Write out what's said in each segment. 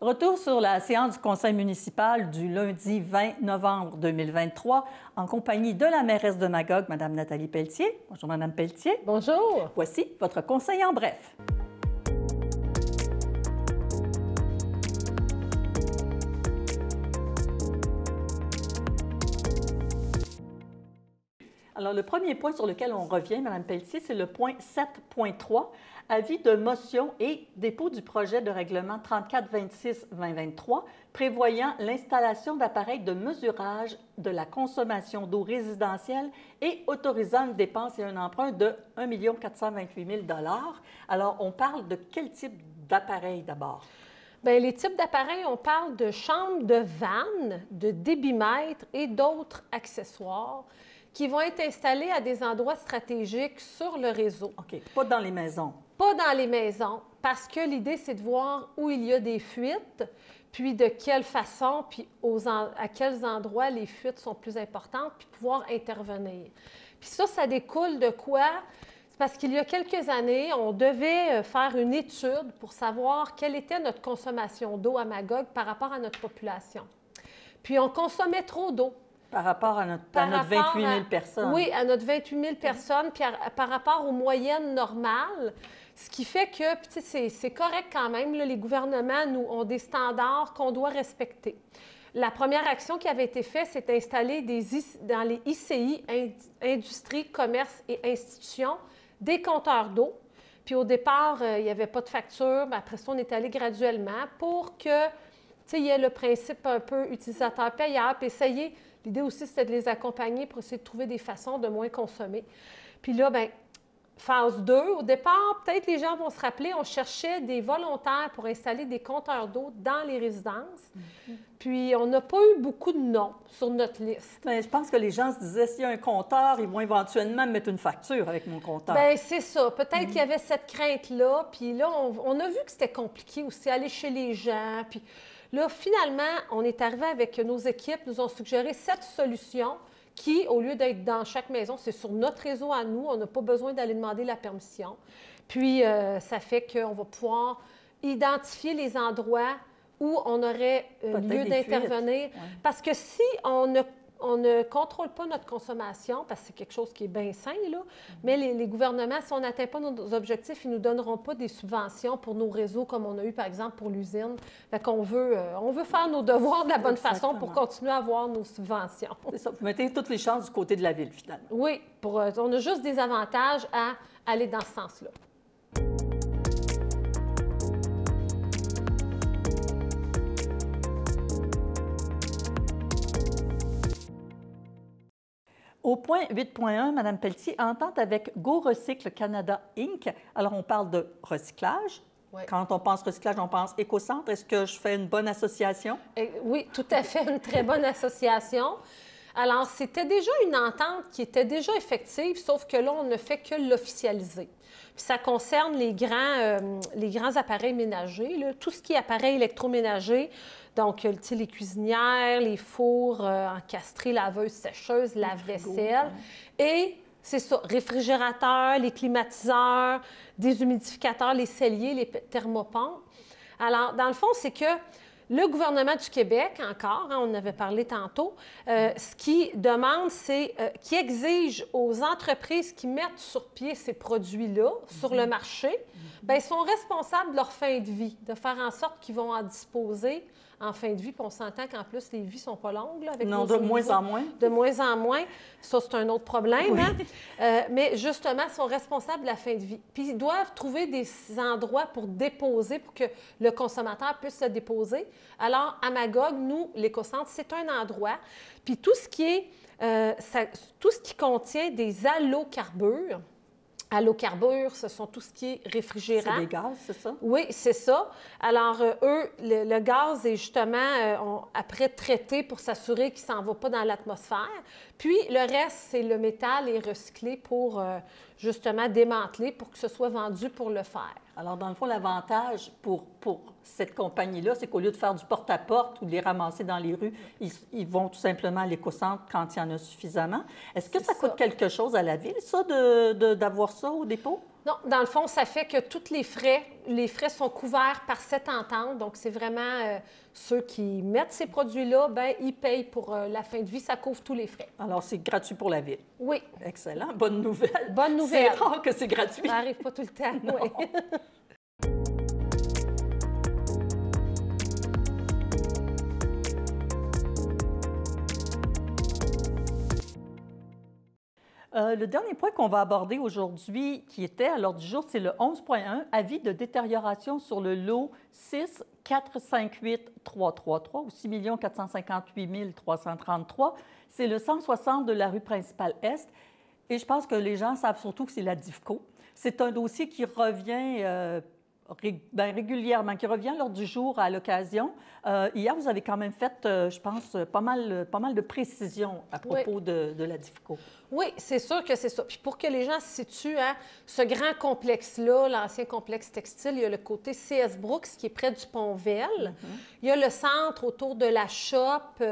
Retour sur la séance du conseil municipal du lundi 20 novembre 2023 en compagnie de la mairesse de Magog, Mme Nathalie Pelletier. Bonjour, Mme Pelletier. Bonjour. Voici votre conseil en bref. Alors, le premier point sur lequel on revient, Mme Pelletier, c'est le point 7.3, avis de motion et dépôt du projet de règlement 3426-2023 prévoyant l'installation d'appareils de mesurage de la consommation d'eau résidentielle et autorisant une dépense et un emprunt de 1 428 000 $. Alors, on parle de quel type d'appareil d'abord? Bien, les types d'appareils, on parle de chambres de vannes, de débitmètres et d'autres accessoires qui vont être installés à des endroits stratégiques sur le réseau. OK. Pas dans les maisons. Pas dans les maisons, parce que l'idée, c'est de voir où il y a des fuites, puis de quelle façon, puis à quels endroits les fuites sont plus importantes, puis pouvoir intervenir. Puis ça découle de quoi? C'est parce qu'il y a quelques années, on devait faire une étude pour savoir quelle était notre consommation d'eau à Magog par rapport à notre population. Puis on consommait trop d'eau. Par rapport à notre 28 000 personnes. Oui, à notre 28 000 personnes, puis par rapport aux moyennes normales. Ce qui fait que, c'est correct quand même, là, les gouvernements, nous, ont des standards qu'on doit respecter. La première action qui avait été faite, c'est d'installer dans les ICI, industries, commerces et institutions, des compteurs d'eau. Puis au départ, il n'y avait pas de facture. Mais après ça, on est allé graduellement pour que, il y ait le principe un peu utilisateur-payeur, puis essayer. L'idée aussi, c'était de les accompagner pour essayer de trouver des façons de moins consommer. Puis là, bien, phase 2, au départ, peut-être les gens vont se rappeler, on cherchait des volontaires pour installer des compteurs d'eau dans les résidences. Puis on n'a pas eu beaucoup de noms sur notre liste. Bien, je pense que les gens se disaient, s'il y a un compteur, ils vont éventuellement me mettre une facture avec mon compteur. Bien, c'est ça. Peut-être qu'il y avait cette crainte-là. Puis là, on a vu que c'était compliqué aussi, aller chez les gens. Puis là, finalement, on est arrivé avec nos équipes, nous ont suggéré 7 solutions qui, au lieu d'être dans chaque maison, c'est sur notre réseau à nous. On n'a pas besoin d'aller demander la permission. Puis, ça fait qu'on va pouvoir identifier les endroits où on aurait lieu d'intervenir. Ouais. Parce que si on ne contrôle pas notre consommation, parce que c'est quelque chose qui est bien sain, là, mais les gouvernements, si on n'atteint pas nos objectifs, ils ne nous donneront pas des subventions pour nos réseaux comme on a eu, par exemple, pour l'usine. Fait qu'on veut faire nos devoirs de la bonne façon pour continuer à avoir nos subventions. C'est ça. Vous mettez toutes les chances du côté de la ville, finalement. Oui. On a juste des avantages à aller dans ce sens-là. Au point 8.1, Mme Pelletier, entente avec Go Recycle Canada Inc. Alors, on parle de recyclage. Oui. Quand on pense recyclage, on pense écocentre. Est-ce que je fais une bonne association? Oui, tout à fait, une très bonne association. Alors, c'était déjà une entente qui était déjà effective, sauf que là, on ne fait que l'officialiser. Puis ça concerne les grands appareils ménagers, là, tout ce qui est appareil électroménager, donc les cuisinières, les fours encastrés, laveuses, sécheuses, lave-vaisselle. Et c'est ça, réfrigérateurs, les climatiseurs, déshumidificateurs, les celliers, les thermopompes. Alors, dans le fond, c'est que le gouvernement du Québec, encore, on en avait parlé tantôt, ce qui demande, c'est qui exige aux entreprises qui mettent sur pied ces produits-là sur le marché, bien, ils sont responsables de leur fin de vie, de faire en sorte qu'ils vont en disposer en fin de vie. Puis on s'entend qu'en plus, les vies ne sont pas longues. Là, avec non, de moins en moins. De moins en moins. Ça, c'est un autre problème. Oui. Hein? Mais justement, ils sont responsables de la fin de vie. Puis ils doivent trouver des endroits pour déposer, pour que le consommateur puisse se déposer. Alors, à Magog, nous, l'écocentre, c'est un endroit. Puis tout ce qui contient des allocarbures. Allocarbures, ce sont tout ce qui est réfrigérant. C'est des gaz, c'est ça? Oui, c'est ça. Alors, eux, le gaz est justement après traité pour s'assurer qu'il ne s'en va pas dans l'atmosphère. Puis, le reste, c'est le métal est recyclé pour justement démanteler pour que ce soit vendu pour le fer. Alors, dans le fond, l'avantage pour cette compagnie-là, c'est qu'au lieu de faire du porte-à-porte ou de les ramasser dans les rues, ils vont tout simplement à l'écocentre quand il y en a suffisamment. Est-ce que ça coûte quelque chose à la ville, ça, d'avoir ça au dépôt? Non, dans le fond, ça fait que tous les frais sont couverts par cette entente. Donc, c'est vraiment ceux qui mettent ces produits-là, bien, ils payent pour la fin de vie. Ça couvre tous les frais. Alors, c'est gratuit pour la ville. Oui. Excellent. Bonne nouvelle. Bonne nouvelle. C'est rare que c'est gratuit. Ça n'arrive pas tout le temps. Oui. Le dernier point qu'on va aborder aujourd'hui, qui était à l'ordre du jour, c'est le 11.1, avis de détérioration sur le lot 6 458 333 ou 6 458 333. C'est le 160 de la rue principale Est. Et je pense que les gens savent surtout que c'est la DIFCO. C'est un dossier qui revient régulièrement, qui revient lors du jour à l'occasion. Hier, vous avez quand même fait, je pense, pas mal de précisions à propos de la DIFCO. Oui, c'est sûr que c'est ça. Puis pour que les gens se situent, hein, ce grand complexe-là, l'ancien complexe textile, il y a le côté CS Brooks qui est près du Pont-Vel. Il y a le centre autour de la shop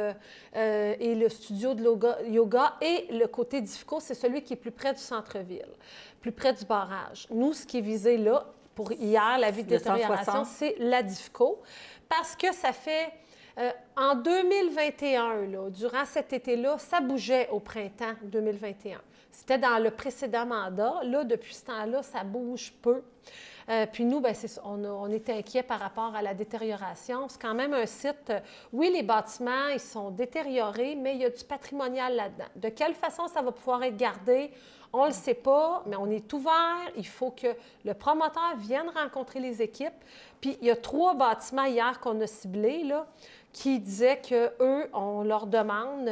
et le studio de yoga. Et le côté DIFCO, c'est celui qui est plus près du centre-ville, plus près du barrage. Nous, ce qui est visé là, pour hier, l'avis de détérioration, c'est la DIFCO, parce que ça fait... en 2021, là, durant cet été-là, ça bougeait au printemps 2021. C'était dans le précédent mandat. Là, depuis ce temps-là, ça bouge peu. Puis nous, bien, on est inquiets par rapport à la détérioration. C'est quand même un site, oui, les bâtiments, ils sont détériorés, mais il y a du patrimonial là-dedans. De quelle façon ça va pouvoir être gardé? On ne le sait pas, mais on est ouvert. Il faut que le promoteur vienne rencontrer les équipes. Puis il y a 3 bâtiments hier qu'on a ciblés, là, qui disaient qu'eux, on leur demande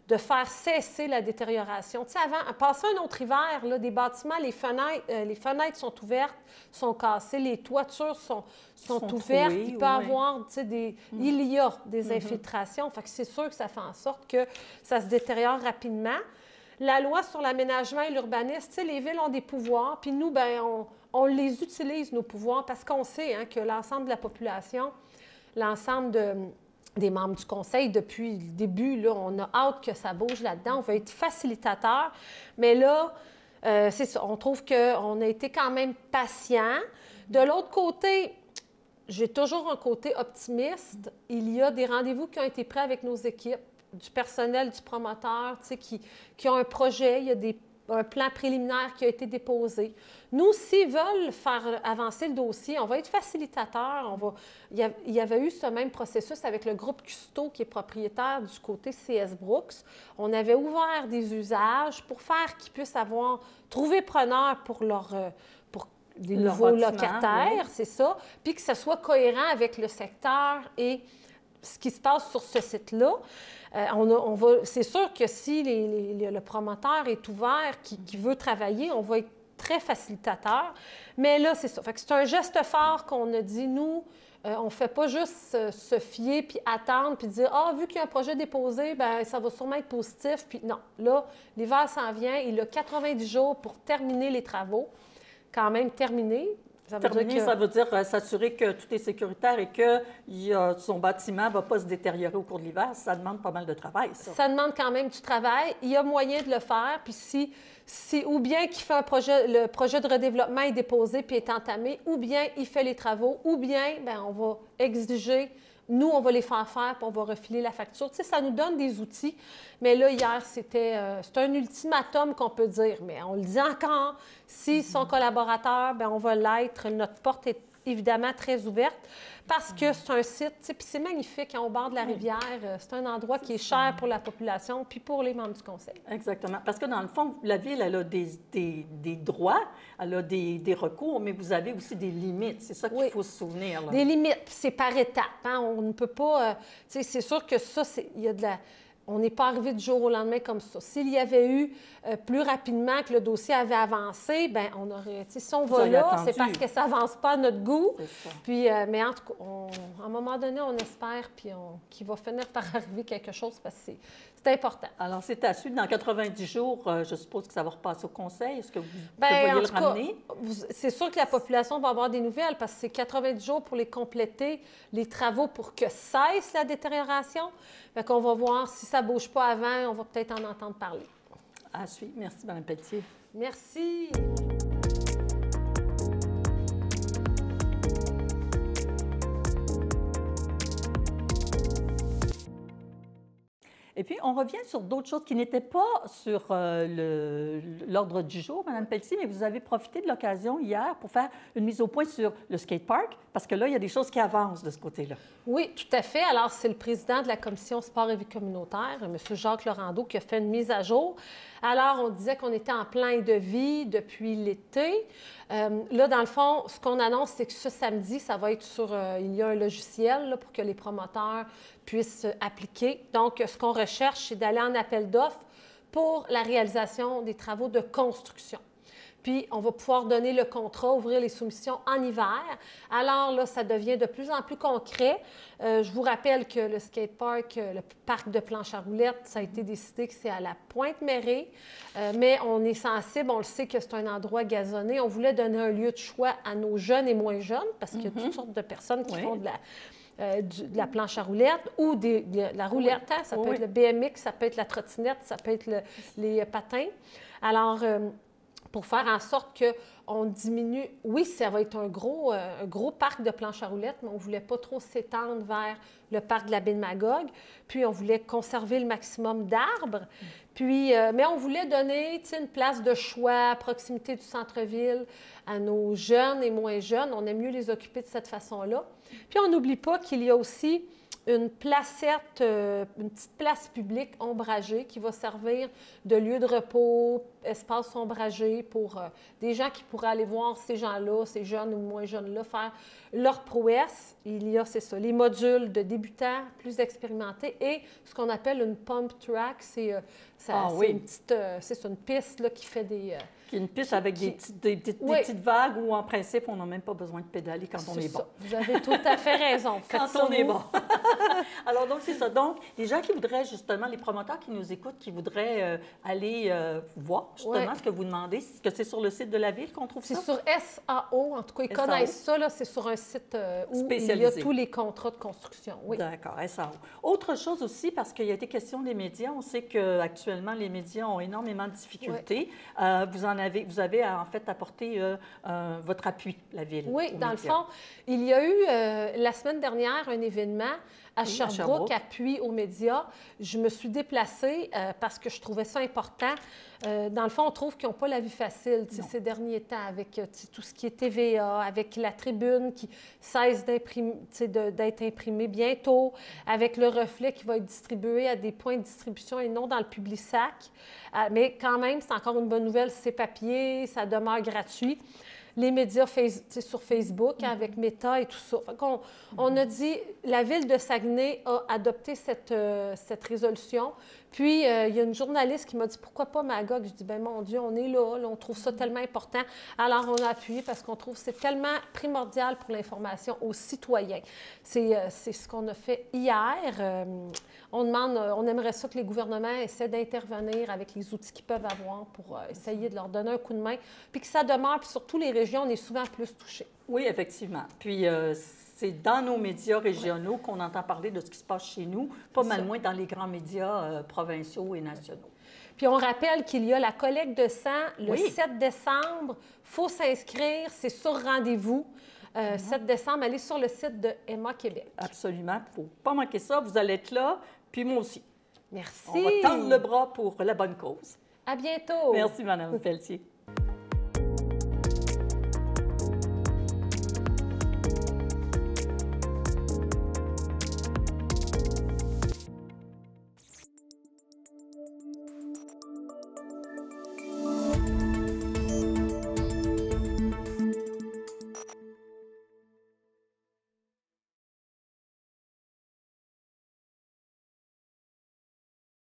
de faire cesser la détérioration. Tu sais, avant, passer un autre hiver, là, des bâtiments, les fenêtres sont ouvertes, sont cassées, les toitures sont ouvertes. Trouées, il peut y avoir, tu sais, il y a des infiltrations. Fait que c'est sûr que ça fait en sorte que ça se détériore rapidement. La loi sur l'aménagement et l'urbanisme, tu sais, les villes ont des pouvoirs, puis nous, bien, on les utilise, nos pouvoirs, parce qu'on sait hein, que l'ensemble de la population, l'ensemble des membres du conseil, depuis le début, là, on a hâte que ça bouge là-dedans. On veut être facilitateur. Mais là, c'est ça. On trouve qu'on a été quand même patient. De l'autre côté, j'ai toujours un côté optimiste. Il y a des rendez-vous qui ont été pris avec nos équipes, du personnel, du promoteur, tu sais, qui ont un projet. Il y a un plan préliminaire qui a été déposé. Nous, s'ils veulent faire avancer le dossier, on va être facilitateur. Il y avait eu ce même processus avec le groupe Custo, qui est propriétaire du côté CS Brooks. On avait ouvert des usages pour faire qu'ils puissent trouver preneur pour des nouveaux locataires, c'est ça, puis que ce soit cohérent avec le secteur et ce qui se passe sur ce site-là. C'est sûr que si le promoteur est ouvert, qui veut travailler, on va être très facilitateur. Mais là, c'est ça. Fait que c'est un geste fort qu'on a dit, nous, on ne fait pas juste se fier puis attendre puis dire « Ah, vu qu'il y a un projet déposé, bien, ça va sûrement être positif. » Puis non, là, l'hiver s'en vient. Il a 90 jours pour terminer les travaux. Quand même terminé. Ça veut dire s'assurer que tout est sécuritaire et que son bâtiment ne va pas se détériorer au cours de l'hiver. Ça demande pas mal de travail, ça. Ça demande quand même du travail. Il y a moyen de le faire. Puis si ou bien qu'il fait le projet de redéveloppement est déposé puis est entamé, ou bien il fait les travaux, ou bien bien, on va exiger, nous, on va les faire puis on va refiler la facture. Tu sais, ça nous donne des outils. Mais là, hier, c'est un ultimatum qu'on peut dire. Mais on le dit encore, s'ils sont collaborateurs, bien, on va l'être. Notre porte est évidemment très ouverte parce que c'est un site, puis c'est magnifique, hein, au bord de la rivière. C'est un endroit qui est cher pour la population puis pour les membres du conseil. Exactement. Parce que dans le fond, la Ville, elle a des droits, elle a des recours, mais vous avez aussi des limites. C'est ça qu'il faut se souvenir. Là. Des limites, c'est par étapes. Hein? On ne peut pas... tu sais, c'est sûr que ça, il y a de la... On n'est pas arrivé du jour au lendemain comme ça. S'il y avait eu plus rapidement que le dossier avait avancé, bien, on aurait... Si on va là, c'est parce que ça n'avance pas à notre goût. Puis, mais en tout cas, à un moment donné, on espère qu'il va finir par arriver quelque chose parce que c'est important. Alors, c'est à suivre. Dans 90 jours, je suppose que ça va repasser au conseil. Est-ce que vous prévoyez le ramener? C'est sûr que la population va avoir des nouvelles parce que c'est 90 jours pour les compléter, les travaux pour que cesse la détérioration. Fait qu'on va voir si ça ne bouge pas avant, on va peut-être en entendre parler. À suivre. Merci, Mme Pelletier. Merci. Et puis, on revient sur d'autres choses qui n'étaient pas sur l'ordre du jour, Mme Pelletier, mais vous avez profité de l'occasion hier pour faire une mise au point sur le skatepark, parce que là, il y a des choses qui avancent de ce côté-là. Oui, tout à fait. Alors, c'est le président de la Commission sport et vie communautaire, M. Jacques Laurando, qui a fait une mise à jour. Alors, on disait qu'on était en plein de vie depuis l'été. Là, dans le fond, ce qu'on annonce, c'est que ce samedi, ça va être sur... il y a un logiciel là, pour que les promoteurs puissent appliquer. Donc, ce qu'on recherche, c'est d'aller en appel d'offres pour la réalisation des travaux de construction. Puis, on va pouvoir donner le contrat, ouvrir les soumissions en hiver. Alors là, ça devient de plus en plus concret. Je vous rappelle que le skatepark, le parc de planche à roulettes, ça a été décidé que c'est à la Pointe-Mérée. Mais on est sensible, on le sait que c'est un endroit gazonné. On voulait donner un lieu de choix à nos jeunes et moins jeunes parce qu'il y a toutes sortes de personnes qui font de la planche à roulettes ou de la roulette. Hein? Ça peut être le BMX, ça peut être la trottinette, ça peut être les patins. Alors... pour faire en sorte qu'on diminue... Oui, ça va être un gros parc de planches à roulettes, mais on ne voulait pas trop s'étendre vers le parc de la baie de Magog. Puis, on voulait conserver le maximum d'arbres. Puis, mais on voulait donner une place de choix à proximité du centre-ville à nos jeunes et moins jeunes. On aime mieux les occuper de cette façon-là. Puis, on n'oublie pas qu'il y a aussi une placette, une petite place publique ombragée qui va servir de lieu de repos, espace ombragé pour des gens qui pourraient aller voir ces gens-là, ces jeunes ou moins jeunes-là, faire leur prouesse. Il y a, c'est ça, les modules de débutants plus expérimentés et ce qu'on appelle une pump track. C'est une petite, c'est une piste là, qui fait des... une piste avec des petites vagues où, en principe, on n'a même pas besoin de pédaler quand on est bon. Vous avez tout à fait raison. Quand on est bon. Alors, donc, c'est ça. Donc, les gens qui voudraient, justement, les promoteurs qui nous écoutent, qui voudraient aller voir, justement, ce que vous demandez, est-ce que c'est sur le site de la Ville qu'on trouve ça? C'est sur SAO. En tout cas, ils connaissent ça. Là, c'est sur un site où il y a tous les contrats de construction. Oui. D'accord, SAO. Autre chose aussi, parce qu'il y a été question des médias, on sait qu'actuellement, les médias ont énormément de difficultés. Vous avez en fait apporté votre appui, la Ville. Oui, dans le fond, il y a eu la semaine dernière un événement à Sherbrooke, appui aux médias. Je me suis déplacée parce que je trouvais ça important. Dans le fond, on trouve qu'ils n'ont pas la vie facile ces derniers temps avec tout ce qui est TVA, avec la tribune qui cesse d'être imprimée bientôt, avec le reflet qui va être distribué à des points de distribution et non dans le Publisac. Mais quand même, c'est encore une bonne nouvelle, c'est papier, ça demeure gratuit. Les médias sur Facebook avec Meta et tout ça. On a dit, la Ville de Saguenay a adopté cette résolution. Puis, il y a une journaliste qui m'a dit « Pourquoi pas Magog? » Je dis « Bien, mon Dieu, on est là, on trouve ça tellement important. » Alors, on a appuyé parce qu'on trouve que c'est tellement primordial pour l'information aux citoyens. C'est ce qu'on a fait hier. On aimerait ça que les gouvernements essaient d'intervenir avec les outils qu'ils peuvent avoir pour essayer de leur donner un coup de main. Puis que ça demeure, puis sur toutes les régions, on est souvent plus touchés. Oui, effectivement. Puis, c'est dans nos médias régionaux qu'on entend parler de ce qui se passe chez nous, pas mal moins dans les grands médias provinciaux et nationaux. Puis on rappelle qu'il y a la collecte de sang le 7 décembre. Il faut s'inscrire, c'est sur rendez-vous. 7 décembre, allez sur le site de Emma Québec. Absolument. Il ne faut pas manquer ça. Vous allez être là, puis moi aussi. Merci. On va tendre le bras pour la bonne cause. À bientôt. Merci, Mme Pelletier.